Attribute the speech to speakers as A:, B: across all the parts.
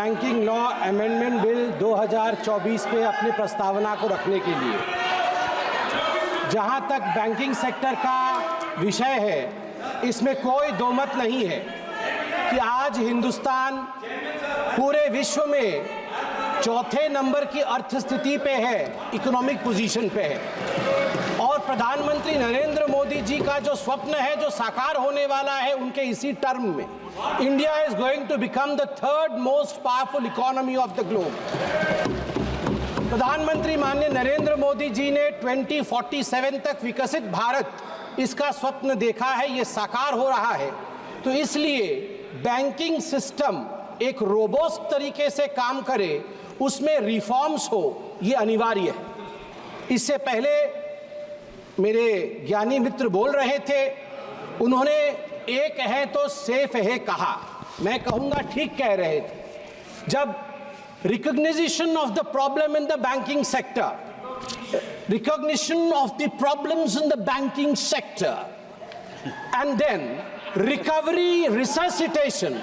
A: Banking law amendment bill 2024 पे अपनी प्रस्तावना को रखने के लिए। जहां तक बैंकिंग सेक्टर का विषय है, इसमें कोई दो मत नहीं है कि आज हिंदुस्तान पूरे विश्व में चौथे नंबर की अर्थस्थिति पे है, इकोनॉमिक पोजीशन पे है। और प्रधानमंत्री नरेंद्र मोदी जी का जो स्वप्न है, जो साकार होने वाला है उनके इसी टर्म में, India is going to become the third most powerful economy of the globe. प्रधानमंत्री माननीय नरेंद्र मोदी जी ने 2047 तक विकसित भारत, इसका स्वप्न देखा है, ये साकार हो रहा है। तो इसलिए बैंकिंग सिस्टम एक रोबोस्ट तरीके से काम करे, उसमें रिफॉर्म्स हो, ये अनिवार्य है। इससे पहले मेरे ज्ञानी मित्र बोल रहे थे, उन्होंने एक है तो सेफ है कहा, मैं कहूँगा ठीक कह रहे थे। जब recognition of the problem in the banking sector, recognition of the problems in the banking sector, and then recovery and resuscitation,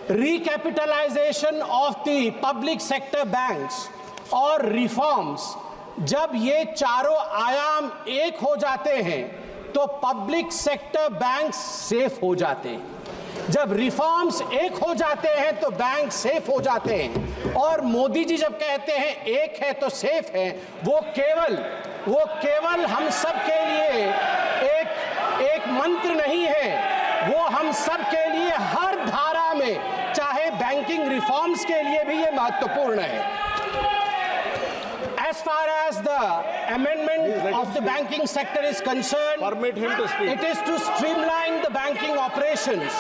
A: recapitalization of the public sector banks और reforms, जब ये चारों आयाम एक हो जाते हैं तो पब्लिक सेक्टर बैंक सेफ हो जाते हैं। जब रिफॉर्म्स एक हो जाते हैं तो बैंक सेफ हो जाते हैं। और मोदी जी जब कहते हैं एक है तो सेफ है, वो केवल हम सब के लिए एक मंत्र नहीं है, वो हम सब के लिए हर धारा में, चाहे बैंकिंग रिफॉर्म्स के लिए भी ये महत्वपूर्ण है। As far as the amendment of the banking sector is concerned,
B: permit him to speak.
A: It is to streamline the banking operations,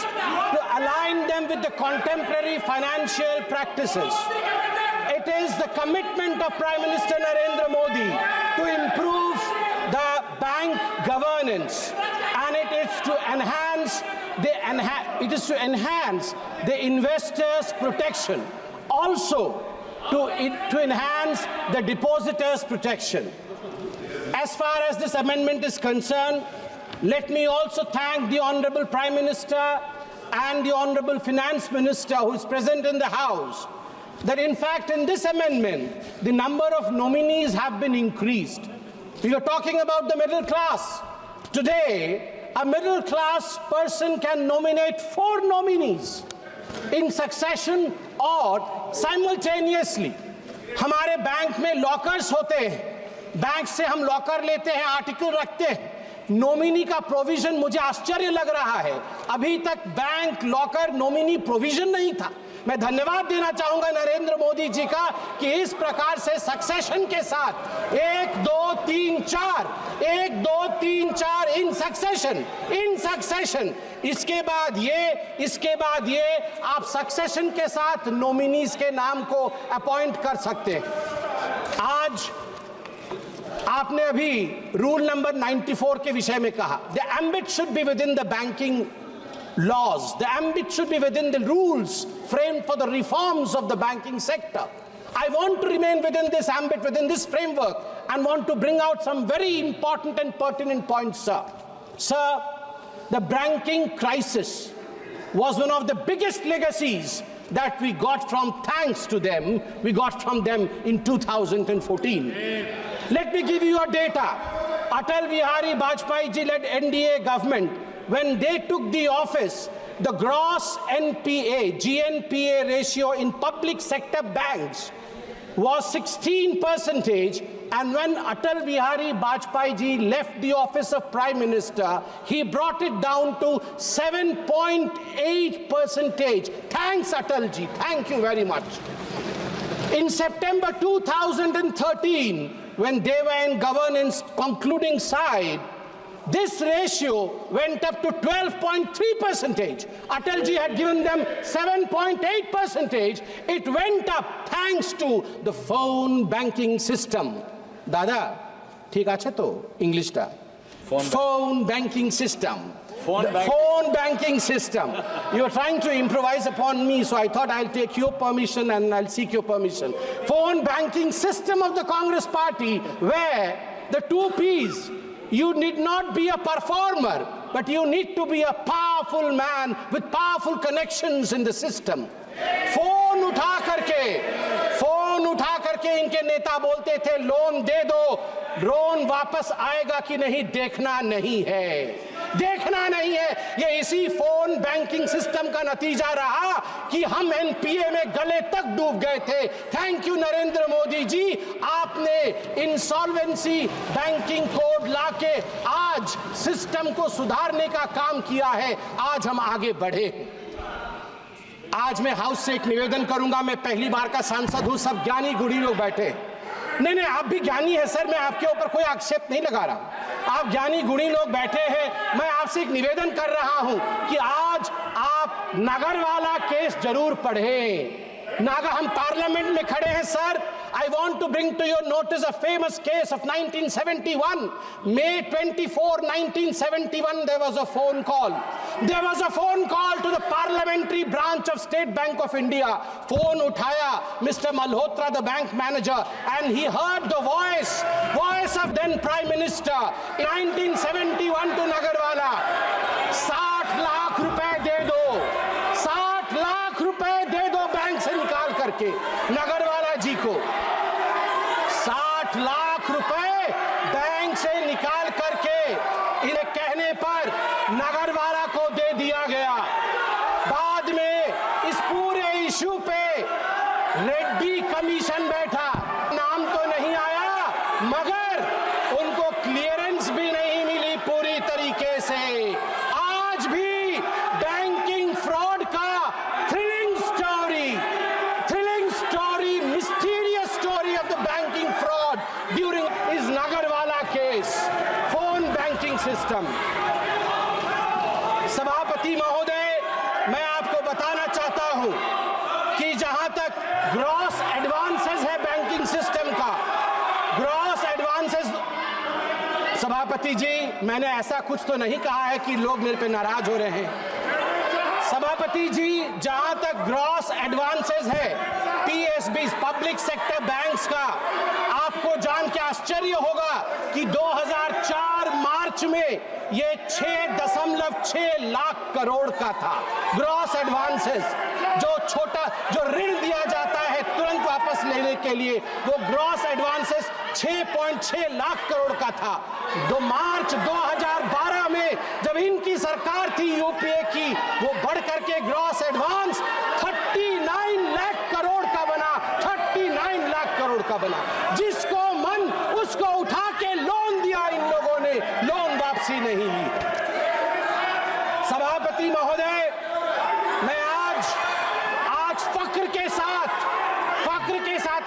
A: to align them with the contemporary financial practices. It is the commitment of Prime Minister Narendra Modi to improve the bank governance, and it is to enhance the investors' protection. Also, to enhance the depositors' protection. As far as this amendment is concerned, let me also thank the Honorable Prime Minister and the Honorable Finance Minister who is present in the House, that in fact in this amendment, the number of nominees have been increased. We are talking about the middle class. Today, a middle class person can nominate 4 nominees in succession और simultaneously. हमारे bank में lockers होते हैं, bank से हम locker लेते हैं, article रखते हैं, नॉमिनी का प्रोविजन, मुझे आश्चर्य लग रहा है अभी तक बैंक लॉकर नॉमिनी प्रोविजन नहीं था। मैं धन्यवाद देना चाहूंगा नरेंद्र मोदी जी का कि इस प्रकार से सक्सेशन के साथ 1 2 3 4 इन सक्सेशन, इसके बाद ये आप सक्सेशन के साथ नॉमिनीज के नाम को अपॉइंट कर सकते हैं। आज आपने अभी रूल नंबर 94 के विषय में कहा, the ambit should be with in the banking laws, the ambit should be within the rules framed for the reforms of the banking sector. I want to remain within this ambit, within this framework, and want to bring out some very important and pertinent points, sir. Sir, the banking crisis was one of the biggest legacies that we got from, thanks to them, we got from them in 2014. Let me give you a data. Atal Bihari Vajpayee ji led NDA government, when they took the office, the gross GNPA ratio in public sector banks was 16%, and when Atal Bihari Vajpayee ji left the office of Prime Minister, he brought it down to 7.8%. Thanks Atal ji, thank you very much. In September 2013, when they were in governance concluding side, this ratio went up to 12.3%. Atalji had given them 7.8%. It went up thanks to the phone banking system. Dada, ठीक আছে তো ইংলিশটা? Phone banking system. Phone banking system. You are trying to improvise upon me, so I thought I'll take your permission and I'll seek your permission. Phone banking system of the Congress Party, where the 2 Ps, you need not be a performer, but you need to be a powerful man with powerful connections in the system. Phone उठा करके इनके नेता बोलते थे loan दे दो, loan वापस आएगा कि नहीं देखना नहीं है। ये इसी फोन बैंकिंग सिस्टम का नतीजा रहा कि हम एनपीए में गले तक डूब गए थे। थैंक यू नरेंद्र मोदी जी, आपने इंसॉल्वेंसी बैंकिंग कोड लाके आज सिस्टम को सुधारने का काम किया है। आज हम आगे बढ़े। आज मैं हाउस से एक निवेदन करूंगा। मैं पहली बार का सांसद हूं, सब ज्ञानी गुणी लोग बैठे। नहीं, आप भी ज्ञानी है सर, मैं आपके ऊपर कोई आक्षेप नहीं लगा रहा। आप ज्ञानी गुणी लोग बैठे हैं। मैं आपसे एक निवेदन कर रहा हूं कि आज आप नगरवाला केस जरूर पढ़ें। हम पार्लियामेंट में खड़े हैं sir. I want to bring to your notice a famous case of 1971. May 24, 1971, there was a phone call. There was a phone call to the parliamentary branch of State Bank of India. Phone uthaya Mr. Malhotra, the bank manager, and he heard the voice of then Prime Minister. 1971 to Nagarwala. 60 lakh रुपए दे दो, 60 लाख रुपए दे दो bank से निकाल करके नगरवाला जी को। 60 लाख रुपए bank से निकाल करके इन्हें कहने पर नगरवाला को दे दिया गया। बाद में इस पूरे इशू पे रेड्डी कमीशन बैठा, नाम तो नहीं आया मगर उनको क्लियरेंस भी नहीं मिली पूरी तरीके से। आज भी बैंकिंग फ्रॉड का thrilling story, mysterious story of the banking fraud during इस Nagarwala case, phone banking system. सभापति महोदय, मैं आपको बताना चाहता हूं कि जहां तक ग्रॉस एडवांसेस है बैंकिंग सिस्टम का, ग्रॉस एडवांसेस, सभापति जी मैंने ऐसा कुछ तो नहीं कहा है कि लोग मेरे पे नाराज हो रहे हैं। सभापति जी, जहां तक ग्रॉस एडवांसेस है पीएसबी, पब्लिक सेक्टर बैंक्स का, आपको जान के आश्चर्य होगा कि 2004 मार्च में ये 6.6 लाख करोड़ का था ग्रॉस एडवांसेस। जो ऋण दिया जाता है तुरंत वापस लेने के लिए, वो ग्रॉस एडवांसेस 6.6 लाख करोड़ का था। मार्च 2012 में जब इनकी सरकार थी यूपीए की, वो बढ़ करके ग्रॉस एडवांस 39 लाख करोड़ का बना, 39 लाख करोड़ का बना। जिसको मन उसको उठा के लोन दिया इन लोगों ने, लोन वापसी नहीं ली। सभापति महोदय, मैं आज फख्र के साथ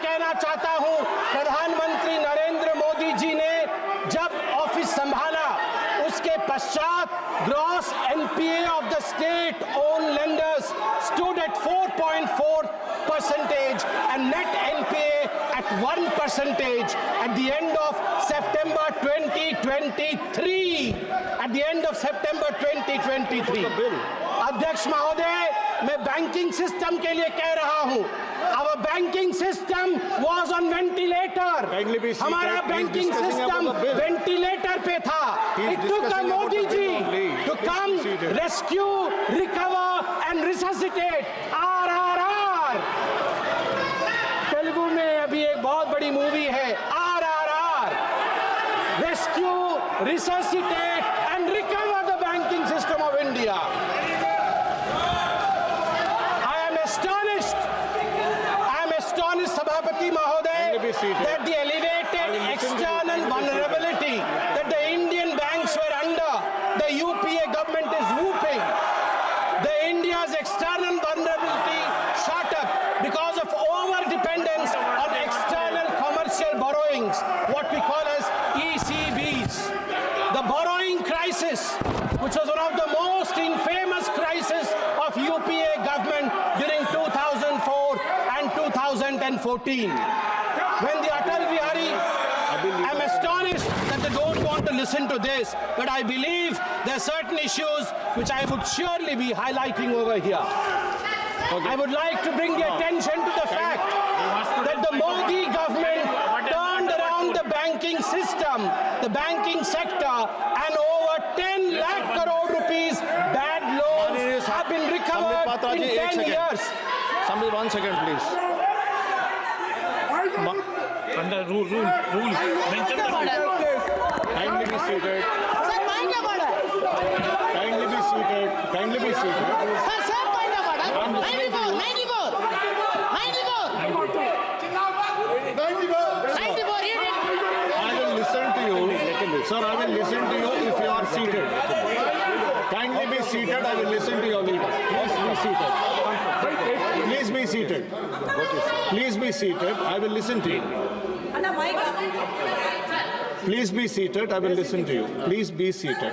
A: कहना चाहता हूं, प्रधानमंत्री नरेंद्र मोदी जी ने जब ऑफिस संभाला उसके पश्चात gross NPA of the state own lenders stood at 4.4% and net NPA at 1% at the end of September 2023. At the end of September 2023. अध्यक्ष महोदय, मैं बैंकिंग सिस्टम के लिए कह रहा हूं, our banking system was on ventilator. हमारा banking system ventilator पे था। It took a Modi ji to come rescue, recover and resuscitate. RRR। Telugu में अभी एक बहुत बड़ी मूवी है RRR, rescue, resuscitate and recover the banking system of India. Sabhapati Mahoday, that the elevated external vulnerability that the Indian banks were under, the UPA government is whooping. The India's external vulnerability shot up because of over-dependence on external commercial borrowings, what we call as ECBs. The borrowing crisis, which was one of the most infamous crises of UPA government during 2004 and 2014. When the Atal Bihari, I'm astonished that they don't want to listen to this, but I believe there are certain issues which I would surely be highlighting over here. I would like to bring the attention to the fact that the Modi government turned around the banking system, the banking sector, and over 10 lakh crore years.
B: Sambit, 1 second, please.
C: Under rule. Mention the rule.
B: Kindly be seated.
D: Sir, point of order.
B: Kindly be seated. Kindly be seated.
D: Sir, point of order. 94, read it.
B: I will listen to you. Sir, I will listen to you if you are seated. Kindly be seated. I will listen to your leader. Please be seated. Please be seated. Please be seated. I will listen to you. Please be seated. I will listen to you. Please be seated.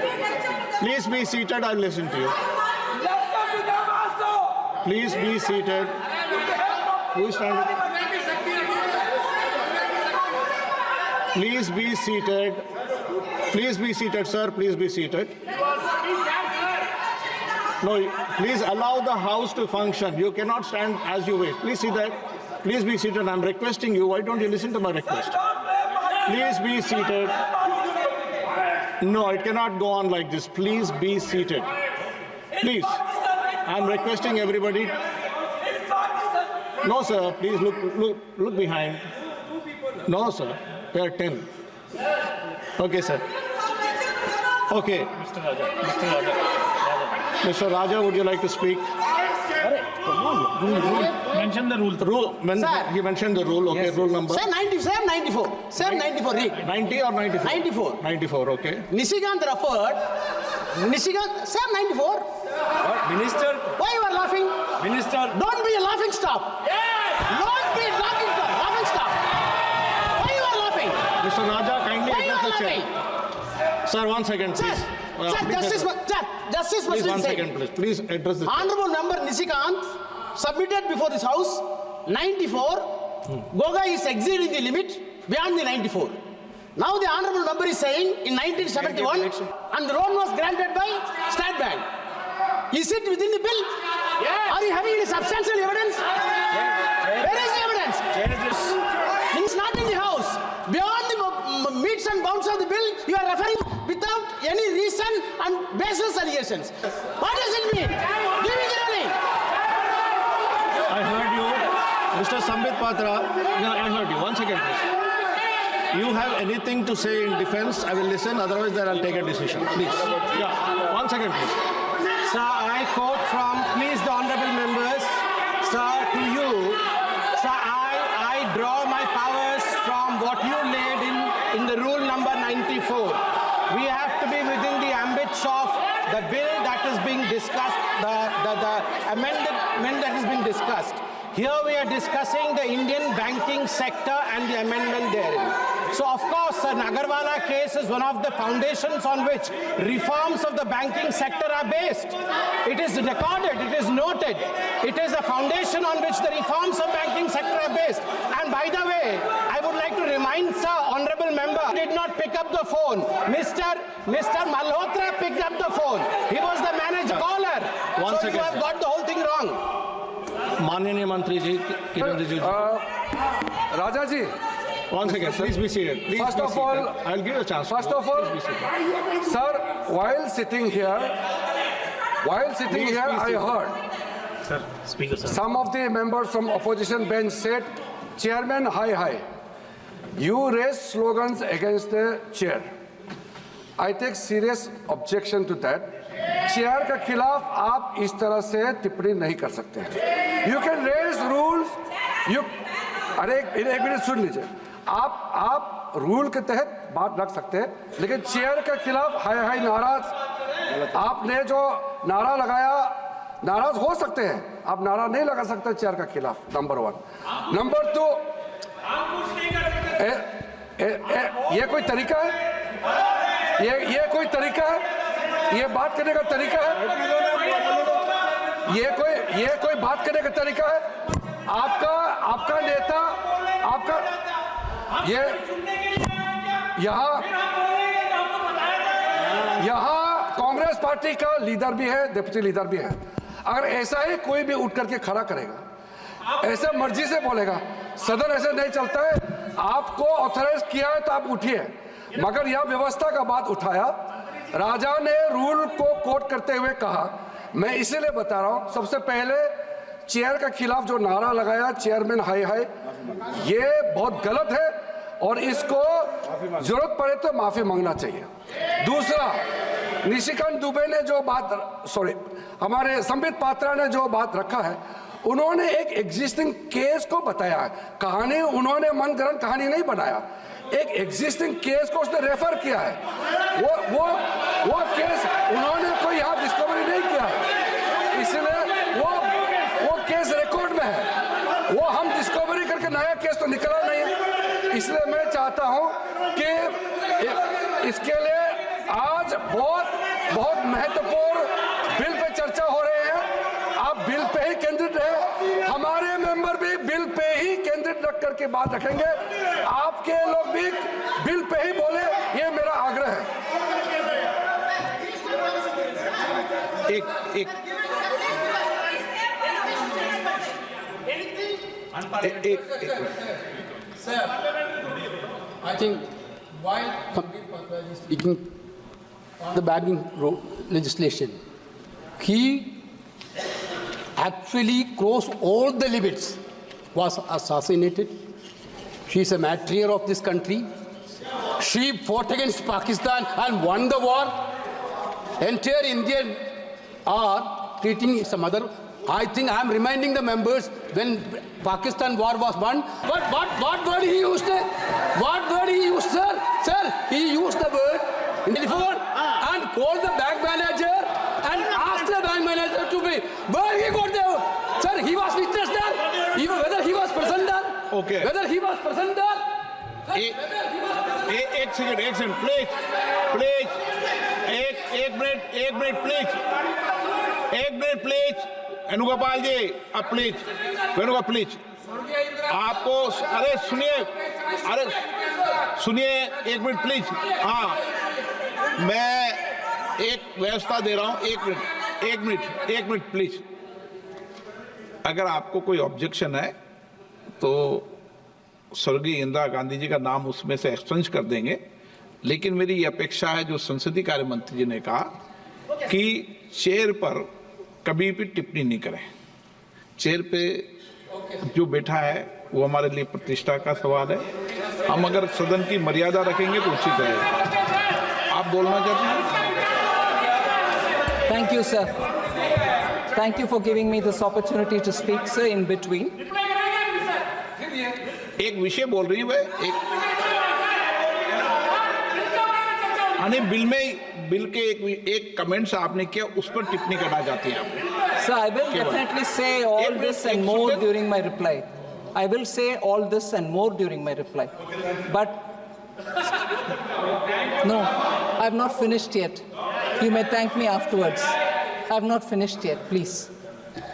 B: Please be seated. I will listen to you. Please be seated. Who is standing? Please be seated. Please be seated, sir. Please be seated. No, please allow the house to function. You cannot stand as you wish. Please see that. Please be seated. I'm requesting you. Why don't you listen to my request? Please be seated. No, it cannot go on like this. Please be seated. Please. I'm requesting everybody. No, sir. Please look behind. No, sir. There are 10. Okay, sir. Okay. Mr. Raja, would you like to speak?
C: Mention the rule.
B: He mentioned the rule. Okay, rule number.
D: Sir, 94. Sir, 94, read.
B: 90 or 94?
D: 94.
B: 94, okay.
D: Nishikant referred. Sir, 94.
E: What? Minister?
D: Why you are laughing?
E: Minister?
D: Don't be a laughing stop. Don't be a laughing stop. Why you are laughing?
B: Mr. Raja, kindly
D: Why you
B: address
D: are
B: the chair.
D: laughing?
B: Sir, 1 second,
D: Sir,
B: please.
D: Justice
B: Please,
D: must
B: 1
D: be
B: second, please. Please address the chair.
D: Honorable member Nishikant submitted before this house 94. Goga is exceeding the limit beyond the 94. Now the honorable member is saying in 1971 and the loan was granted by State Bank. Is it within the bill?
E: Yes.
D: Are you having any substantial evidence? Where is the evidence? It's not in the house. Beyond the meets and bounds of the bill, you are referring without any reason and baseless allegations. What does it mean? Give me the ruling.
B: I heard you. Mr. Sambit Patra, no, I heard you. 1 second, please. You have anything to say in defense, I will listen. Otherwise, then I'll take a decision. Please. Yeah. 1 second, please.
A: Sir, I quote from, please the honorable members, sir, to you, sir, I draw my powers from what you laid in the rule number 94. We have to be within the ambits of the bill that is being discussed, the amendment that is being discussed. Here we are discussing the Indian banking sector and the amendment therein. So of course, the Nagarwala case is one of the foundations on which reforms of the banking sector are based. It is recorded, it is noted. It is a foundation on which the reforms of banking sector are based. And by the way, I would like to remind sir, honorable member, did not pick up the phone. Mr. Malhotra picked up the phone. He was the manager caller.
B: One
A: so
B: second,
A: you have
B: sir.
A: got the whole thing wrong.
B: Mananiya Mantri ji, Kiran Rijiju.
E: Raja ji,
B: 1 second, please be seated. Please
E: First
B: be
E: of
B: seated.
E: all-
B: I'll give you a chance.
E: first of all,
B: Please be seated.
E: sir, while sitting here,
B: Please
E: I
B: be seated.
E: heard
C: Sir, Speaker, sir.
E: some of the members from opposition bench said, Chairman, hi. You raised slogans against the chair. I take serious objection to that. Chair का खिलाफ आप इस तरह से टिप्पणी नहीं कर सकते हैं. You can raise rules. अरे एक मिनट सुन लीजिए. आप रूल के तहत बात रख सकते हैं, लेकिन चेयर के खिलाफ हाय नाराज आपने जो नारा लगाया, नाराज हो सकते हैं, आप नारा नहीं लगा सकते चेयर का खिलाफ. नंबर 1. नंबर 2, ये कोई तरीका है? ये कोई तरीका है? ये बात करने का तरीका है? ये कोई बात करने का तरीका है? आपका नेता, आपका ये यहाँ कांग्रेस पार्टी का लीडर भी है, डिप्टी लीडर भी है. अगर ऐसा ही कोई भी उठ करके खड़ा करेगा, ऐसे मर्जी से बोलेगा, सदन ऐसे नहीं चलता है. आपको ऑथराइज किया है तो आप उठिए, मगर यह व्यवस्था का बात उठाया. राजा ने रूल को कोट करते हुए कहा, मैं इसीलिए बता रहा हूं, सबसे पहले चेयर के खिलाफ जो नारा लगाया चेयरमैन हाय हाय, ये बहुत गलत है और इसको जरूरत पड़े तो माफी मांगना चाहिए। दूसरा, निशिकांत दुबे ने जो हमारे संबित पात्रा ने जो बात रखा है, उन्होंने एक एग्जिस्टिंग केस को बताया है। कहानी उन्होंने मनगढ़ंत कहानी नहीं बनाया, एक एग्जिस्टिंग केस को उसने रेफर किया है। वो केस उन्होंने कोई यहाँ डिस्कवरी नहीं किया है, इसलिए वो केस रिकॉर्ड में है। वो हम डिस्कवरी करके नया केस तो निकला नहीं है। इसलिए मैं चाहता हूँ कि इसके लिए आज बहुत महत्वपूर्ण बिल पे चर्चा हो रही है। आप बिल पे ही केंद्रित रहे, हमारे मेंबर भी बिल पे ही केंद्रित रख करके बात रखेंगे, आपके लोग भी बिल पे ही बोले, ये मेरा आग्रह है।
B: एक
D: Sir, I think while Sandeep Patra is speaking on the banking legislation, he actually crossed all the limits, was assassinated. She is a matriarch of this country. She fought against Pakistan and won the war. Entire Indian are treating his mother. I think I am reminding the members when Pakistan war was won. What word he used? What word he used, sir? Sir, he used the word in the telephone and called the bank manager and asked the bank manager to be. Where he got there? Sir, he was witness there. Even whether he was present there.
B: Okay.
D: Whether he was present there.
B: एक second please एक minute please Venugopal जी, अब please Venugopal please, आपको अरे सुनिए एक minute please. हाँ, मैं एक व्यवस्था दे रहा हूँ, एक मिनट प्लीज। अगर आपको कोई ऑब्जेक्शन है तो स्वर्गीय इंदिरा गांधी जी का नाम उसमें से एक्सचेंज कर देंगे, लेकिन मेरी ये अपेक्षा है जो संसदीय कार्य मंत्री जी ने कहा कि चेयर पर कभी भी टिप्पणी नहीं करें। चेयर पे जो बैठा है वो हमारे लिए प्रतिष्ठा का सवाल है। हम अगर सदन की मर्यादा रखेंगे तो उचित रहेगा। आप बोलना चाहते हैं?
F: Thank you, sir. Thank you for giving me this opportunity to speak, sir, in between.
B: एक विषय बोल रही है बिल के एक कमेंट्स आपने किया, उस पर टिप्पणी करना चाहती हैं आप?
F: Sir, I will definitely say all this and more during my reply. I will say all this and more during my reply. But no, I have not finished yet. You may thank me afterwards. I have not finished yet, please.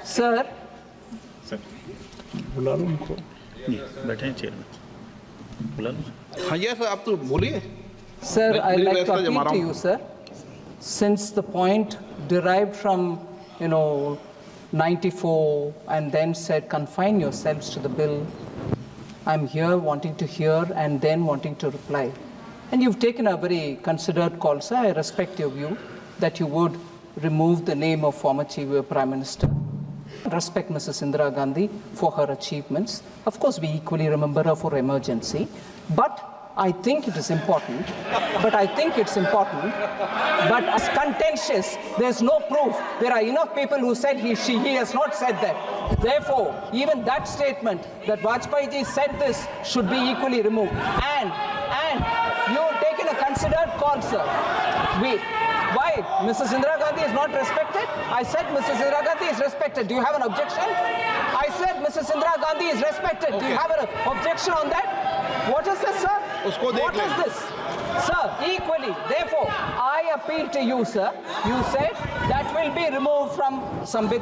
F: Sir.
B: बुला लो उनको।
C: बैठे हैं chair में, बुला लो।
B: हाँ ये sir, आप तो बोलिए।
F: Sir, I'd like to appeal to you, sir. Since the point derived from, 94 and then said confine yourselves to the bill, I'm here wanting to hear and then wanting to reply. And you've taken a very considered call, sir. I respect your view that you would remove the name of former Chief Prime Minister. Respect Mrs. Indira Gandhi for her achievements. Of course, we equally remember her for emergency. But I think it is important. But as contentious, there's no proof. There are enough people who said he has not said that. Therefore, even that statement that Vajpayee ji said this should be equally removed. And you have taken a considered call, sir. Why? Mrs. Indira Gandhi is not respected? I said Mrs. Indira Gandhi is respected. Do you have an objection? I said Mrs. Indira Gandhi is respected. Do you have an objection on that? What is this, sir? What is this? Sir, equally. Therefore, I appeal to you, sir. You said that will be removed from Sanbit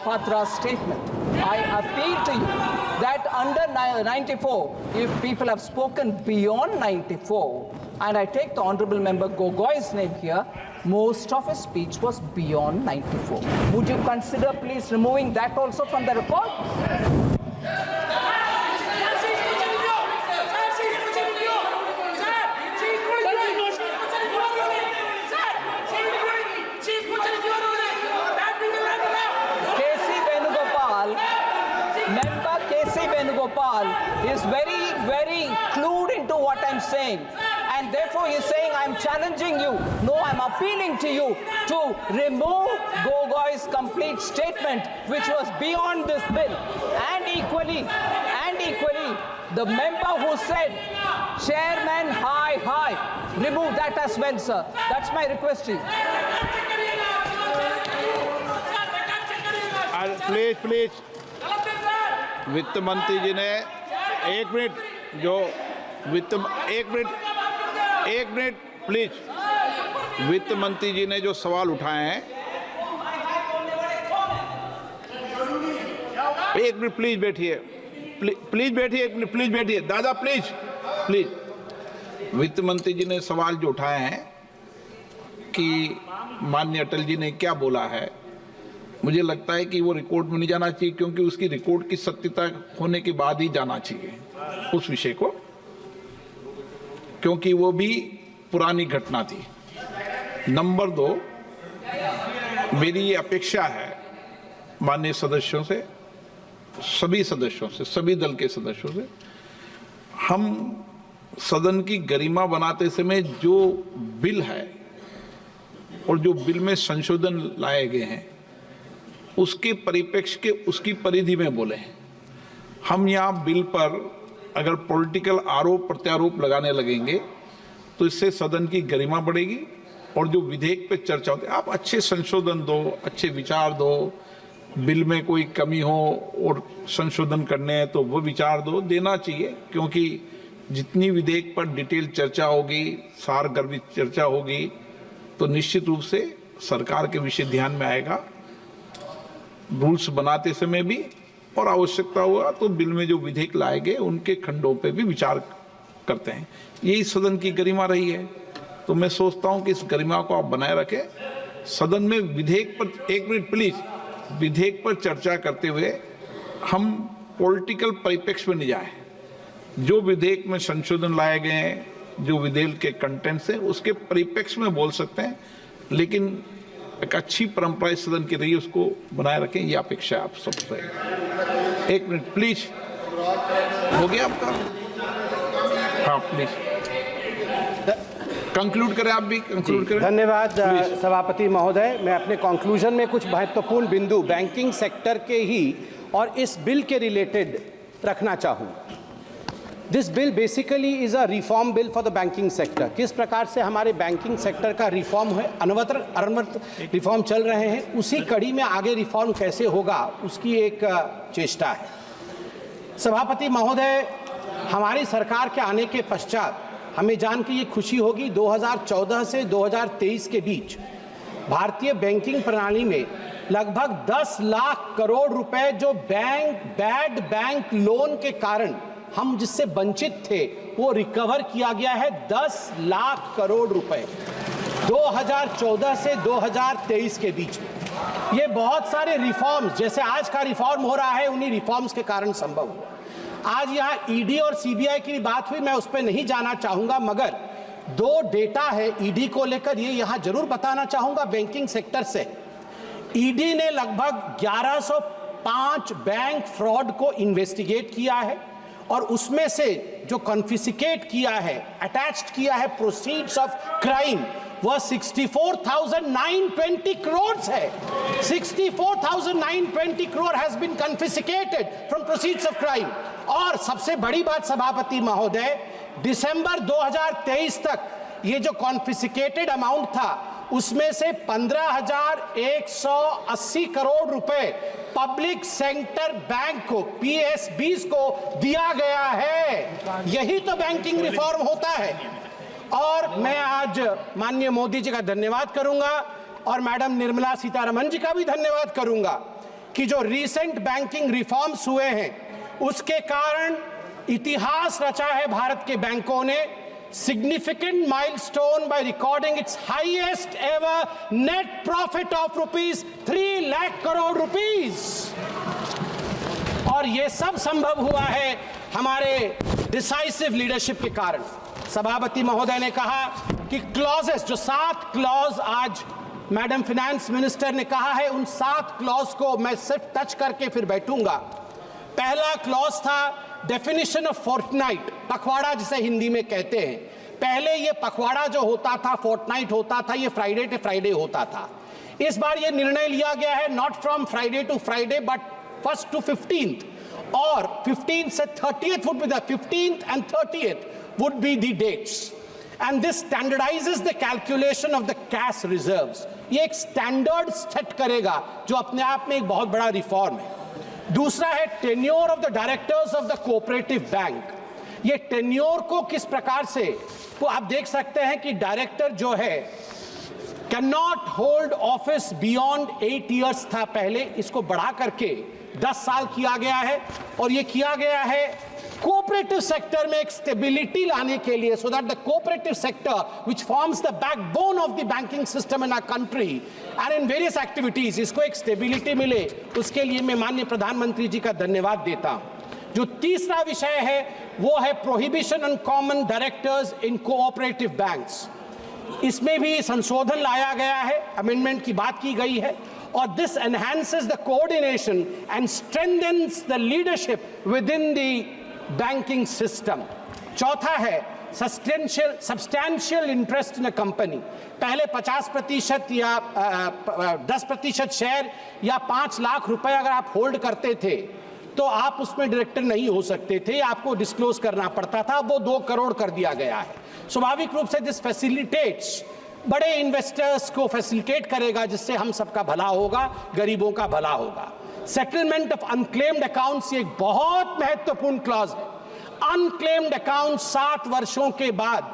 F: Patra's statement. I appeal to you that under 94, if people have spoken beyond 94, and I take the Honorable Member Gogoi's name here, most of his speech was beyond 94. Would you consider please removing that also from the report? K.C. Venugopal Member K.C. Venugopal is very clued into what I'm saying. And therefore he's saying, I'm challenging you. No, I'm appealing to you to remove Gogoi's complete statement, which was beyond this bill. And equally, the member who said, Chairman, hi, remove that as well, sir. That's my request to you.
G: Please वित्त मंत्री जी ने एक minute please वित्त मंत्री जी ने जो सवाल उठाए हैं, एक मिनट प्लीज बैठिए, प्लीज बैठिए दादा, प्लीज वित्त मंत्री जी ने सवाल जो उठाए हैं कि माननीय अटल जी ने क्या बोला है, मुझे लगता है कि वो रिकॉर्ड में नहीं जाना चाहिए, क्योंकि उसकी रिकॉर्ड की सत्यता होने के बाद ही जाना चाहिए उस विषय को, क्योंकि वो भी पुरानी घटना थी। नंबर 2, मेरी ये अपेक्षा है माननीय सदस्यों से, सभी सदस्यों से, सभी दल के सदस्यों से, हम सदन की गरिमा बनाते समय जो बिल है और जो बिल में संशोधन लाए गए हैं उसके परिप्रेक्ष्य के, उसकी परिधि में बोले। हम यहाँ बिल पर अगर पॉलिटिकल आरोप प्रत्यारोप लगाने लगेंगे तो इससे सदन की गरिमा बढ़ेगी और जो विधेयक पे चर्चा होती है, आप अच्छे संशोधन दो, अच्छे विचार दो, बिल में कोई कमी हो और संशोधन करने हैं तो वो विचार देना चाहिए, क्योंकि जितनी विधेयक पर डिटेल चर्चा होगी, सारगर्भित चर्चा होगी, तो निश्चित रूप से सरकार के विषय ध्यान में आएगा। रूल्स बनाते समय भी और आवश्यकता हुआ तो बिल में जो विधेयक लाए गए उनके खंडों पे भी विचार करते हैं। यही सदन की गरिमा रही है, तो मैं सोचता हूं कि इस गरिमा को आप बनाए रखें। सदन में विधेयक पर, एक मिनट प्लीज, विधेयक पर चर्चा करते हुए हम पॉलिटिकल परिप्रेक्ष्य में नहीं जाए। जो विधेयक में संशोधन लाए गए हैं, जो विधेयक के कंटेंट्स हैं, उसके परिप्रेक्ष्य में बोल सकते हैं, लेकिन एक अच्छी परंपरा इस सदन की रही है, उसको बनाए रखें, ये अपेक्षा आप सबसे। एक मिनट प्लीज, हो गया आपका? हाँ प्लीज कंक्लूड करें, आप भी कंक्लूड करें।
A: धन्यवाद सभापति महोदय। मैं अपने कंक्लूजन में कुछ महत्वपूर्ण बिंदु बैंकिंग सेक्टर के ही और इस बिल के रिलेटेड रखना चाहूँ। This bill basically is a reform bill for the banking sector. किस प्रकार से हमारे बैंकिंग सेक्टर का रिफॉर्म है, अनवरत रिफॉर्म चल रहे हैं, उसी कड़ी में आगे रिफॉर्म कैसे होगा उसकी एक चेष्टा है। सभापति महोदय, हमारी सरकार के आने के पश्चात हमें जान के ये खुशी होगी, 2014 से 2023 के बीच भारतीय बैंकिंग प्रणाली में लगभग 10 लाख करोड़ रुपए जो बैड बैंक लोन के कारण हम जिससे वंचित थे वो रिकवर किया गया है। 10 लाख करोड़ रुपए 2014 से 2023 के बीच में। ये बहुत सारे रिफॉर्म्स, जैसे आज का रिफॉर्म हो रहा है, उन्हीं रिफॉर्म्स के कारण संभव हुआ। आज यहाँ ईडी और सीबीआई की बात हुई, मैं उस पर नहीं जाना चाहूंगा, मगर 2 डेटा है ईडी को लेकर, ये यहाँ जरूर बताना चाहूंगा बैंकिंग सेक्टर से। ईडी ने लगभग 1105 बैंक फ्रॉड को इन्वेस्टिगेट किया है और उसमें से जो कॉन्फिस्केट किया है, अटैच्ड किया है प्रोसीड्स ऑफ क्राइम, वह 64,920 करोड़ है। 64,920 crore has been confiscated from proceeds of crime. और सबसे बड़ी बात सभापति महोदय, दिसंबर 2023 तक ये जो कॉन्फिस्केटेड अमाउंट था उसमें से 15,180 करोड़ रुपए पब्लिक सेक्टर बैंक को, PSBs को दिया गया है। यही तो बैंकिंग रिफॉर्म होता है। और मैं आज माननीय मोदी जी का धन्यवाद करूंगा और मैडम निर्मला सीतारमण जी का भी धन्यवाद करूंगा कि जो रीसेंट बैंकिंग रिफॉर्म्स हुए हैं उसके कारण इतिहास रचा है भारत के बैंकों ने। significant milestone by recording its highest ever net profit of ₹3 lakh crore rupees। और ये सब संभव हुआ है हमारे डिसाइसिव लीडरशिप के कारण। सभापति महोदय ने कहा कि क्लॉजेस, जो 7 क्लॉज आज मैडम फाइनेंस मिनिस्टर ने कहा है, उन 7 क्लॉज को मैं सिर्फ टच करके फिर बैठूंगा। पहला क्लॉज था डेफिनेशन ऑफ फोर्टनाइट, पखवाड़ा जिसे हिंदी में कहते हैं। पहले ये पखवाड़ा जो होता था, फोर्टनाइट होता था, ये फ्राइडे टू फ्राइडे होता था। इस बार ये निर्णय लिया गया है not from Friday to Friday but 1st to 15th, और 15th से 30th would be the 15th and 30th would be the dates, and this standardizes the calculation of the cash reserves। ये एक स्टैंडर्ड सेट करेगा जो अपने आप में एक बहुत बड़ा रिफॉर्म है। दूसरा है tenure of the directors of the cooperative bank. ये टेन्योर को किस प्रकार से, तो आप देख सकते हैं कि डायरेक्टर जो है can not hold office beyond 8 years था पहले, इसको बढ़ा करके 10 साल किया गया है। और ये किया गया है कोऑपरेटिव सेक्टर में एक स्टेबिलिटी लाने के लिए, so that the cooperative sector which forms the backbone of the banking system in our country and in various activities, इसको एक स्टेबिलिटी मिले, उसके लिए मैं माननीय प्रधानमंत्री जी का धन्यवाद देता हूं। जो तीसरा विषय है वो है prohibition on common directors in cooperative banks. इसमें भी संशोधन लाया गया है, अमेंडमेंट की बात की गई है, और this enhances the coordination and strengthens the leadership within the banking system. चौथा है substantial interest in a company. पहले 50% या 10% शेयर या 5 लाख रुपए अगर आप होल्ड करते थे तो आप उसमें डायरेक्टर नहीं हो सकते थे, आपको डिस्क्लोज करना पड़ता था। वो 2 करोड़ कर दिया गया है। स्वाभाविक रूप से दिस फैसिलिटेट्स, बड़े इन्वेस्टर्स को फैसिलिटेट करेगा, जिससे हम सबका भला होगा, गरीबों का भला होगा। सेटलमेंट ऑफ अनक्लेम्ड अकाउंट्स एक बहुत महत्वपूर्ण क्लॉज है। अनक्लेम्ड अकाउंट 60 वर्षों के बाद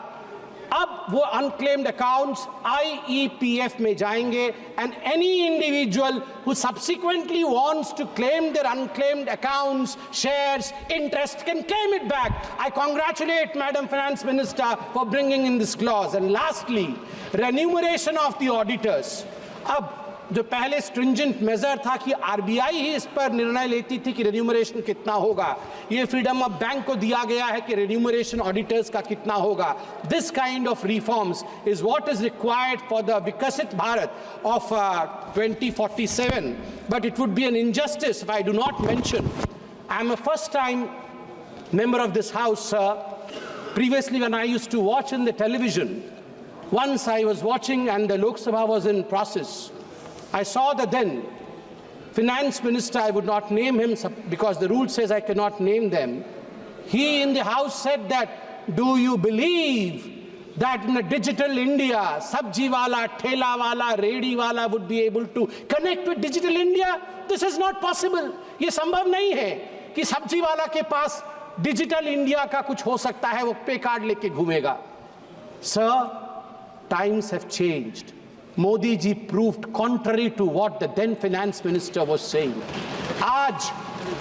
A: अब वो अनक्लेम्ड अकाउंट्स IEPF में जाएंगे, and any individual who subsequently wants to claim their unclaimed accounts, shares, interest can claim it back. I congratulate madam finance minister for bringing in this clause. And lastly renumeration of the auditors. अब जो पहले stringent major था कि RBI ही इस पर निर्णय लेती थी कि रेन्यूमरेशन कितना होगा, ये फ्रीडम ऑफ बैंक को दिया गया है कि रेन्यूमरेशन ऑडिटर्स का कितना होगा। This kind of reforms is what is required for the Viksit Bharat of 2047, but it would be an injustice if I do not mention I am a first time member of this house, sir. Previously, when I used to watch in the television, once I was watching and the Lok Sabha was in process, I saw the then finance minister, I would not name him because the rule says I cannot name them. He in the house said that, do you believe that in a digital India, sabji wala, thela wala, redi wala would be able to connect with digital India? This is not possible. ये संभव नहीं है कि सब्जी वाला के पास digital India का कुछ हो सकता है, वो पे कार्ड लेके घूमेगा। Sir, times have changed. Modi ji proved contrary to what the then finance minister was saying. आज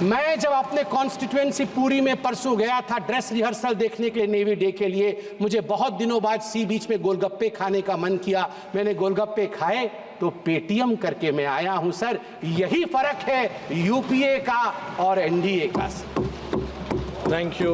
A: मैं जब अपने कॉन्स्टिट्यूएंसी पूरी में परसों गया था ड्रेस रिहर्सल देखने के लिए, नेवी डे के लिए, मुझे बहुत दिनों बाद सी बीच में गोलगप्पे खाने का मन किया। मैंने गोलगप्पे खाए तो पेटीएम करके मैं आया हूं। सर, यही फर्क है यूपीए का और एनडीए का।
B: Thank you.